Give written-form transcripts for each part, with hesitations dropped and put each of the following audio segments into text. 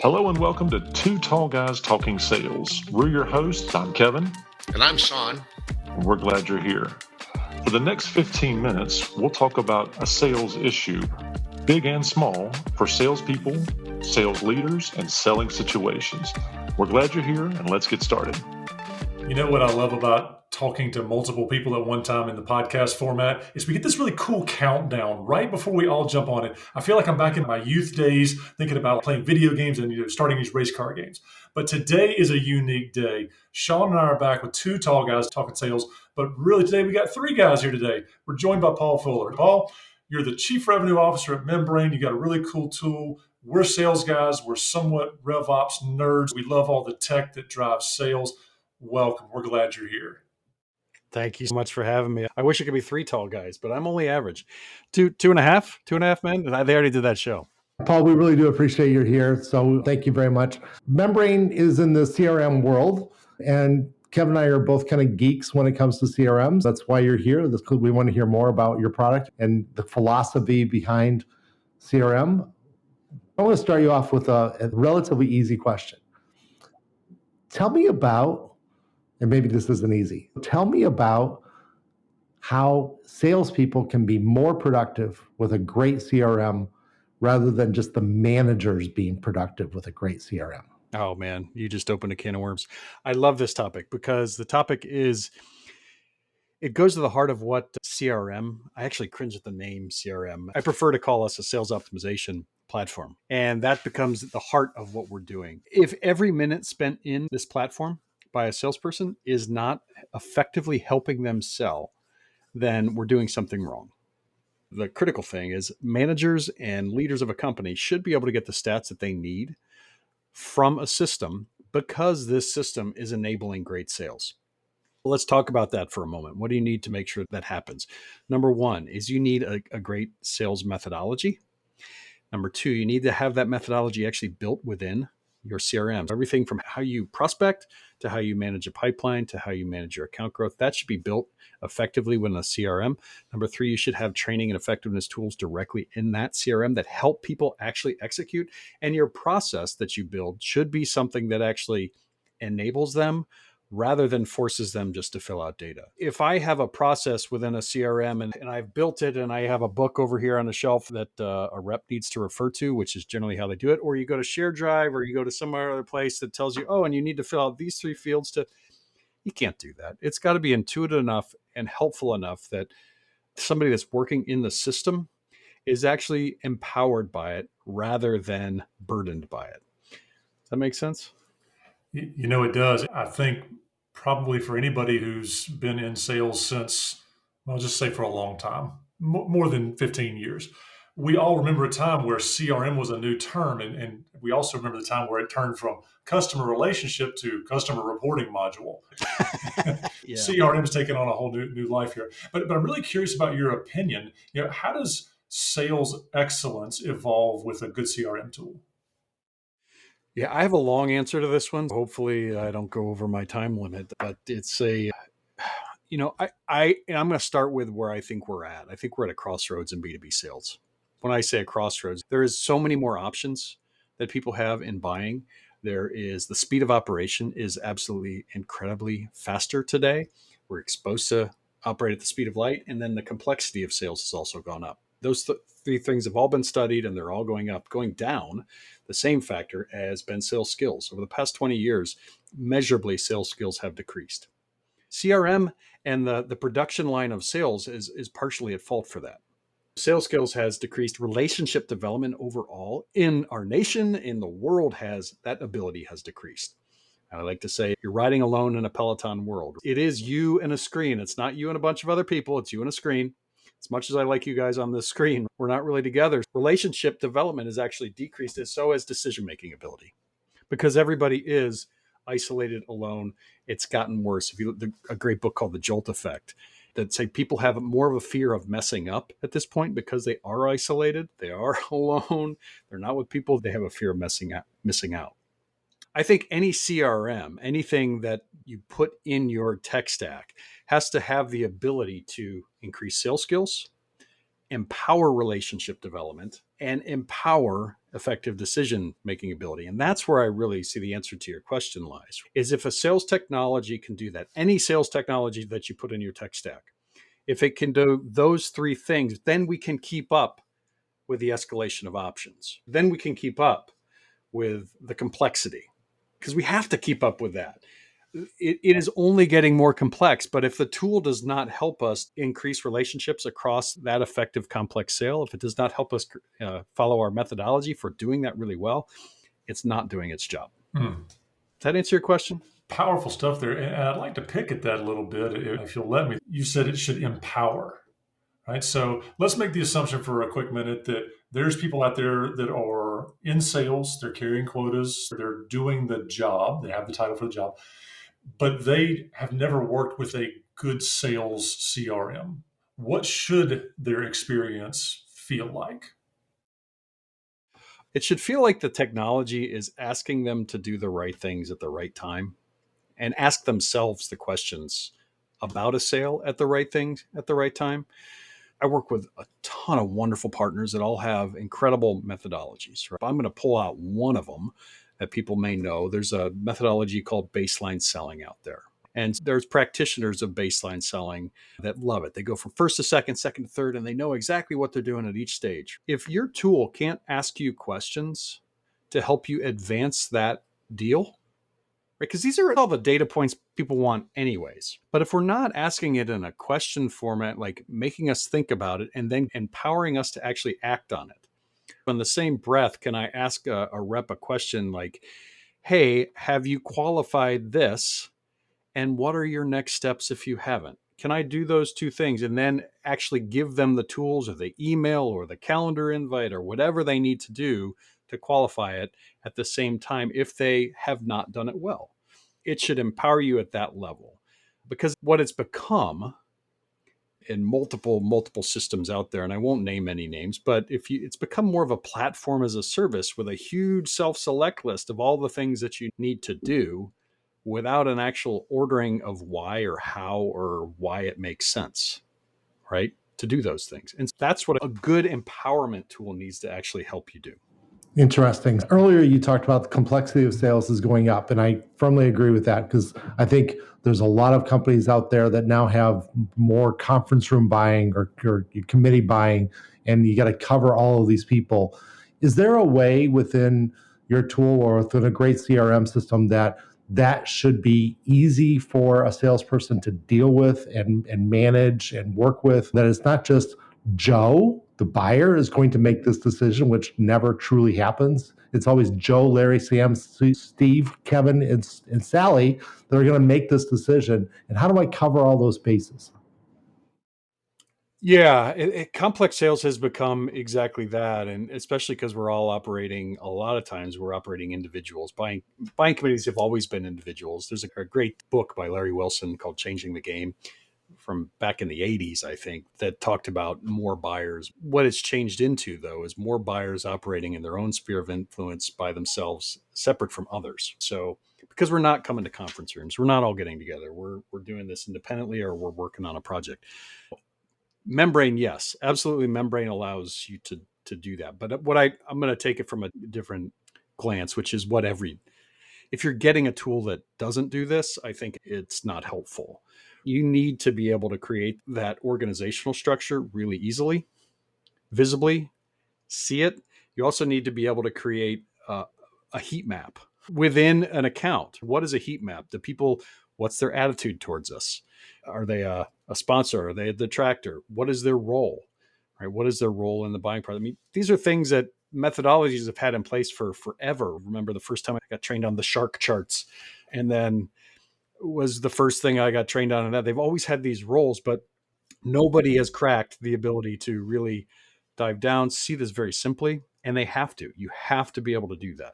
Hello and welcome to Two Tall Guys Talking Sales. We're your hosts. I'm Kevin. And I'm Sean. And we're glad you're here. For the next 15 minutes, we'll talk about a sales issue, big and small, for salespeople, sales leaders, and selling situations. We're glad you're here, and let's get started. You know what I love about talking to multiple people at one time in the podcast format is we get this really cool countdown right before we all jump on it. I feel like I'm back in my youth days thinking about playing video games and starting these race car games. But today is a unique day. Sean and I are back with two tall guys talking sales, but really today we got three guys here today. We're joined by Paul Fuller. Paul, you're the Chief Revenue Officer at Membrain. You got a really cool tool. We're sales guys. We're somewhat RevOps nerds. We love all the tech that drives sales. Welcome. We're glad you're here. Thank you so much for having me. I wish it could be three tall guys, but I'm only average. Two and a half men. They already did that show. Paul, we really do appreciate you're here. So thank you very much. Membrain is in the CRM world, and Kevin and I are both kind of geeks when it comes to CRMs. That's why you're here. We want to hear more about your product and the philosophy behind CRM. I want to start you off with a relatively easy question. Tell me about, and maybe this isn't easy, tell me about how salespeople can be more productive with a great CRM rather than just the managers being productive with a great CRM. Oh man, you just opened a can of worms. I love this topic because the topic it goes to the heart of what CRM, I actually cringe at the name CRM. I prefer to call us a sales optimization platform. And that becomes the heart of what we're doing. If every minute spent in this platform by a salesperson is not effectively helping them sell, then we're doing something wrong. The critical thing is managers and leaders of a company should be able to get the stats that they need from a system because this system is enabling great sales. Let's talk about that for a moment. What do you need to make sure that happens? Number one is you need a great sales methodology. Number two, you need to have that methodology actually built within your CRM. Everything from how you prospect to how you manage a pipeline to how you manage your account growth, that should be built effectively within a CRM. Number three, you should have training and effectiveness tools directly in that CRM that help people actually execute. And your process that you build should be something that actually enables them rather than forces them just to fill out data. If I have a process within a CRM and I've built it and I have a book over here on the shelf that a rep needs to refer to, which is generally how they do it, or you go to ShareDrive or you go to some other place that tells you, oh, and you need to fill out these three fields you can't do that. It's got to be intuitive enough and helpful enough that somebody that's working in the system is actually empowered by it rather than burdened by it. Does that make sense? You know, it does. I think probably for anybody who's been in sales since, I'll just say for a long time, more than 15 years, we all remember a time where CRM was a new term. And we also remember the time where it turned from customer relationship to customer reporting module. Yeah. CRM's taken on a whole new life here. But I'm really curious about your opinion. How does sales excellence evolve with a good CRM tool? Yeah, I have a long answer to this one. Hopefully I don't go over my time limit, but it's I'm going to start with where I think we're at. I think we're at a crossroads in B2B sales. When I say a crossroads, there is so many more options that people have in buying. There is the speed of operation is absolutely incredibly faster today. We're exposed to operate at the speed of light. And then the complexity of sales has also gone up. Those three things have all been studied and they're all going up. Going down, the same factor has been sales skills. Over the past 20 years, measurably sales skills have decreased. CRM and the production line of sales is partially at fault for that. Sales skills has decreased. Relationship development overall in our nation, in the world, that ability has decreased. I like to say you're riding alone in a Peloton world. It is you and a screen. It's not you and a bunch of other people. It's you and a screen. As much as I like you guys on this screen, we're not really together. Relationship development has actually decreased, and so has decision-making ability. Because everybody is isolated, alone, it's gotten worse. If you look, a great book called The Jolt Effect that say people have more of a fear of messing up at this point because they are isolated, they are alone, they're not with people, they have a fear of missing out. I think any CRM, anything that you put in your tech stack has to have the ability to increase sales skills, empower relationship development, and empower effective decision-making ability. And that's where I really see the answer to your question lies, is if a sales technology can do that, any sales technology that you put in your tech stack, if it can do those three things, then we can keep up with the escalation of options. Then we can keep up with the complexity, because we have to keep up with that. It is only getting more complex, but if the tool does not help us increase relationships across that effective complex sale, if it does not help us follow our methodology for doing that really well, it's not doing its job. Does that answer your question? Powerful stuff there. And I'd like to pick at that a little bit, if you'll let me. You said it should empower, right? So let's make the assumption for a quick minute that there's people out there that are in sales, they're carrying quotas, they're doing the job, they have the title for the job, but they have never worked with a good sales CRM. What should their experience feel like? It should feel like the technology is asking them to do the right things at the right time and ask themselves the questions about a sale at the right things at the right time. I work with a ton of wonderful partners that all have incredible methodologies. Right? I'm going to pull out one of them that people may know. There's a methodology called baseline selling out there. And there's practitioners of baseline selling that love it. They go from first to second, second to third, and they know exactly what they're doing at each stage. If your tool can't ask you questions to help you advance that deal, right? Because these are all the data points people want anyways. But if we're not asking it in a question format, like making us think about it and then empowering us to actually act on it. In the same breath, can I ask a rep a question like, hey, have you qualified this? And what are your next steps if you haven't? Can I do those two things and then actually give them the tools or the email or the calendar invite or whatever they need to do to qualify it at the same time if they have not done it well? It should empower you at that level, because what it's become in multiple systems out there, and I won't name any names, but it's become more of a platform as a service with a huge self-select list of all the things that you need to do without an actual ordering of why or how or why it makes sense, right? To do those things. And that's what a good empowerment tool needs to actually help you do. Interesting. Earlier, you talked about the complexity of sales is going up, and I firmly agree with that, because I think there's a lot of companies out there that now have more conference room buying or committee buying, and you got to cover all of these people. Is there a way within your tool or within a great CRM system that should be easy for a salesperson to deal with and manage and work with, that it's not just Joe, the buyer, is going to make this decision, which never truly happens? It's always Joe, Larry, Sam, Steve, Kevin, and Sally that are going to make this decision. And how do I cover all those bases? Yeah, complex sales has become exactly that, and especially because we're all operating. A lot of times, we're operating individuals. Buying committees have always been individuals. There's a great book by Larry Wilson called "Changing the Game" from back in the 80s, I think, that talked about more buyers. What it's changed into, though, is more buyers operating in their own sphere of influence by themselves, separate from others. So because we're not coming to conference rooms, we're not all getting together. We're doing this independently, or we're working on a project. Membrain, yes, absolutely. Membrain allows you to do that. But I'm going to take it from a different glance, which is if you're getting a tool that doesn't do this, I think it's not helpful. You need to be able to create that organizational structure really easily, visibly, see it. You also need to be able to create a heat map within an account. What is a heat map? What's their attitude towards us? Are they a sponsor? Are they a detractor? What is their role? Right? What is their role in the buying process? I mean, these are things that methodologies have had in place for forever. Remember the first time I got trained on the shark charts, and then was the first thing I got trained on. And that they've always had these roles, but nobody has cracked the ability to really dive down, see this very simply, and they have to. You have to be able to do that.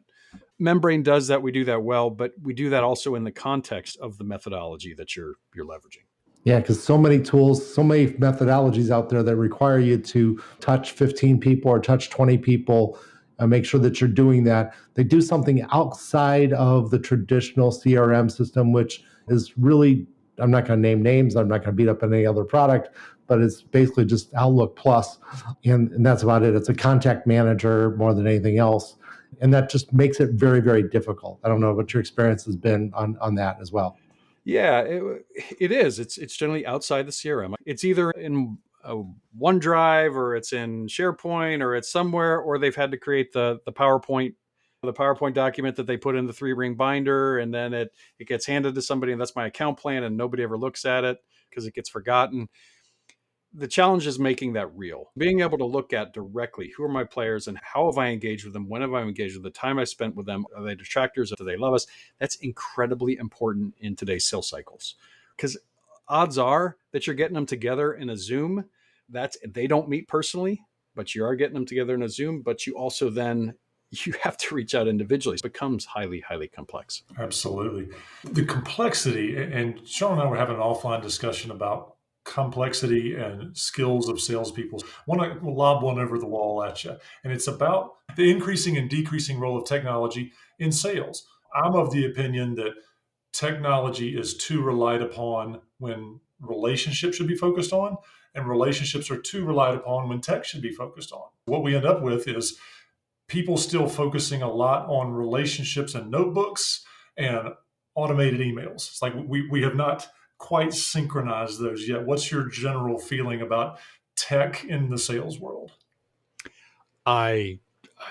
Membrain does that. We do that well, but we do that also in the context of the methodology that you're leveraging. Yeah, because so many tools, so many methodologies out there that require you to touch 15 people or touch 20 people and make sure that you're doing that. They do something outside of the traditional CRM system, which is really I'm not going to name names. I'm not going to beat up any other product, but it's basically just Outlook Plus, and that's about it. It's a contact manager more than anything else. And that just makes it very, very difficult. I don't know what your experience has been on that as well. Yeah, it is. It's generally outside the CRM. It's either in OneDrive or it's in SharePoint or it's somewhere, or they've had to create the PowerPoint document that they put in the 3-ring binder, and then it gets handed to somebody, and that's my account plan, and nobody ever looks at it because it gets forgotten. The challenge is making that real, being able to look at directly who are my players and how have I engaged with them, when have I engaged with them, the time I spent with them, are they detractors, do they love us? That's incredibly important in today's sales cycles, because odds are that you're getting them together in a Zoom. They don't meet personally, but you are getting them together in a Zoom, but you also then you have to reach out individually. It becomes highly, highly complex. Absolutely. The complexity, and Sean and I were having an offline discussion about complexity and skills of salespeople. I want to lob one over the wall at you, and it's about the increasing and decreasing role of technology in sales. I'm of the opinion that technology is too relied upon when relationships should be focused on, and relationships are too relied upon when tech should be focused on. What we end up with is people still focusing a lot on relationships and notebooks and automated emails. It's like we have not quite synchronized those yet. What's your general feeling about tech in the sales world? I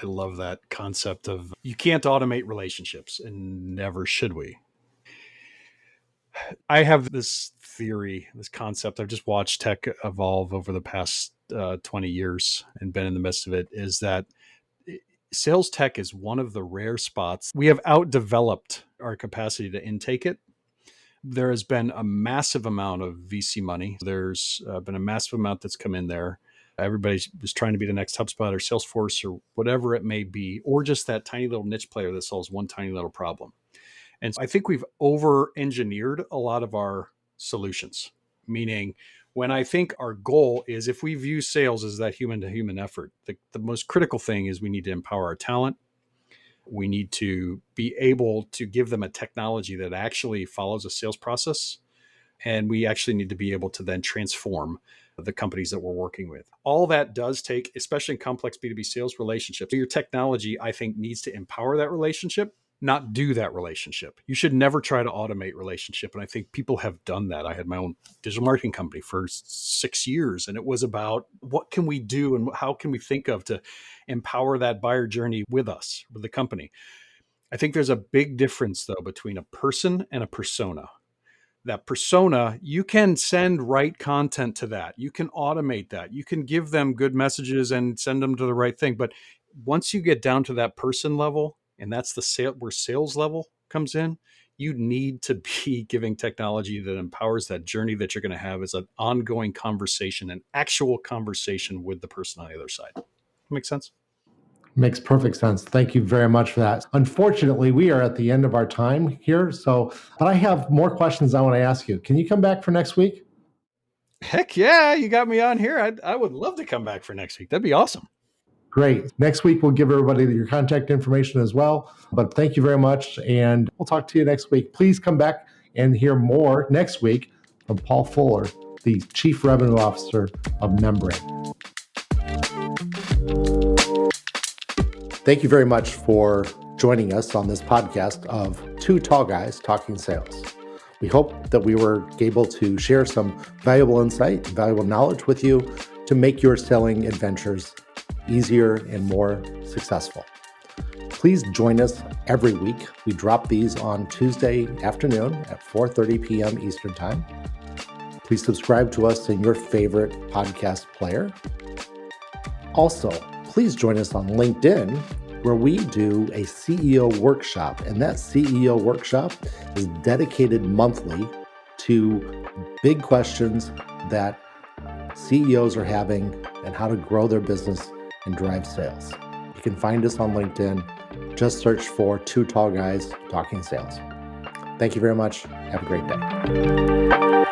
love that concept of you can't automate relationships, and never should we. I have this theory, this concept. I've just watched tech evolve over the past 20 years and been in the midst of it, is that sales tech is one of the rare spots we have outdeveloped our capacity to intake it. There has been a massive amount of VC money. There's been a massive amount that's come in there. Everybody's just trying to be the next HubSpot or Salesforce or whatever it may be, or just that tiny little niche player that solves one tiny little problem. And I think we've over-engineered a lot of our solutions, meaning when I think our goal is, if we view sales as that human-to-human effort, the most critical thing is we need to empower our talent. We need to be able to give them a technology that actually follows a sales process. And we actually need to be able to then transform the companies that we're working with. All that does take, especially in complex B2B sales relationships, your technology, I think, needs to empower that relationship, not do that relationship. You should never try to automate relationship. And I think people have done that. I had my own digital marketing company for 6 years, and it was about what can we do and how can we think of to empower that buyer journey with us, with the company. I think there's a big difference, though, between a person and a persona. That persona, you can send right content to that. You can automate that. You can give them good messages and send them to the right thing. But once you get down to that person level, and that's where sales level comes in, you need to be giving technology that empowers that journey that you're going to have as an ongoing conversation, an actual conversation with the person on the other side. Make sense? Makes perfect sense. Thank you very much for that. Unfortunately, we are at the end of our time here. But I have more questions I want to ask you. Can you come back for next week? Heck yeah, you got me on here. I would love to come back for next week. That'd be awesome. Great. Next week, we'll give everybody your contact information as well. But thank you very much. And we'll talk to you next week. Please come back and hear more next week from Paul Fuller, the Chief Revenue Officer of Membrain. Thank you very much for joining us on this podcast of Two Tall Guys Talking Sales. We hope that we were able to share some valuable insight, valuable knowledge with you to make your selling adventures easier and more successful. Please join us every week. We drop these on Tuesday afternoon at 4:30 p.m. Eastern Time. Please subscribe to us in your favorite podcast player. Also, please join us on LinkedIn, where we do a CEO workshop, and that CEO workshop is dedicated monthly to big questions that CEOs are having and how to grow their business and drive sales. You can find us on LinkedIn. Just search for Two Tall Guys Talking Sales. Thank you very much. Have a great day.